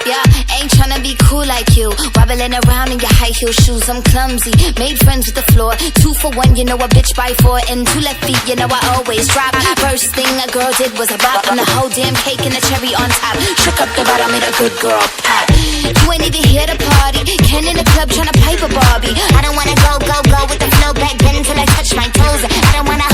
Yeah, ain't tryna be cool like you. Wobbling around in your high heel shoes, I'm clumsy. Made friends with the floor. 2 for 1, you know a bitch by 4. And 2 left feet, you know I always drop. First thing a girl did was a bop. I'm the whole damn cake and the cherry on top. Shook up the bottom, made a good girl pop. You ain't even here to party. Ken in the club tryna pipe a Barbie. I don't wanna go with the flow back then until I touch my toes. I don't wanna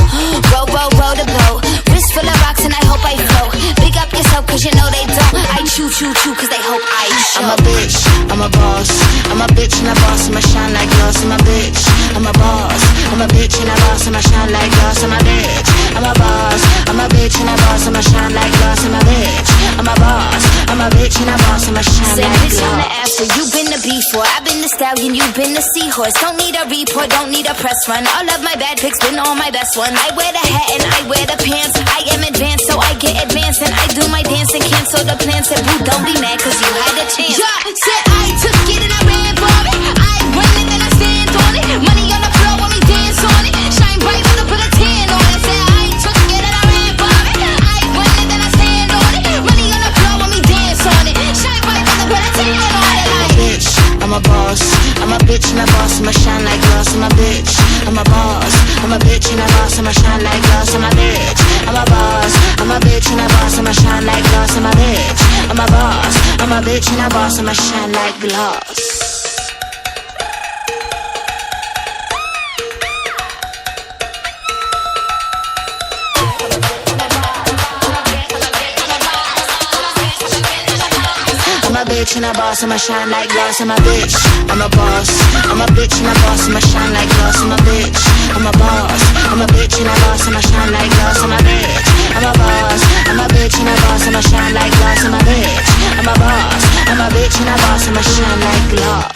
row the boat. Wrist full of rocks and I hope I float. Big up yourself cause you know they don't. I chew cause they hope I show. I'm a bitch, I'm a boss. I'm a bitch and a boss, I'ma shine like glass. I'm a bitch, I'm a boss. I'm a bitch and a boss, I'ma shine like glass. I'm a bitch, I'm a boss. I'm a bitch and a boss, I'ma shine like glass. I'm a bitch, I'm a boss. I'm a bitch and a boss, I'ma shine like glass. On the after, you been the before. I've been the stallion, you been the seahorse. Don't need a report, don't need a press run. All of my bad pics been all my best one. I wear the hat and I wear the pants. I am advanced, so I get advanced. And I do my dance and cancel the plans. Said, boo, don't be mad cause you had a chance. Yeah, said I took it and I ran for it. I win it then I stand on it. Money on the floor when we dance on it. Shine bright when I put a tan on it. Said I took it and I ran for it. I win it then I stand on it. Money on the floor when we dance on it. Shine bright when I put a tan on it. I'm a bitch, I'm a boss. I'm a bitch and a boss, I'ma shine like glass. I'm a bitch, I'm a boss. I'm a bitch and a boss, I'ma shine like glass. I'm a bitch, I'm a boss. I'm a bitch and a boss, I'ma shine like glass. I'm a bitch, I'm a boss. I'm a bitch and a boss, I'ma shine like glass. I'm a bitch and a boss, I'ma shine like glass. I'm a bitch, I'm a boss. I'm a bitch and a boss, I'ma shine like glass. I'm a bitch, I'm a boss. I'm a bitch and a boss, I'ma shine like glass. I'm a bitch, I'm a boss. I'm a bitch and a boss, I'ma shine like glass. I'm a bitch, I'm a boss. I'm a bitch and a boss, I'ma shine like glass.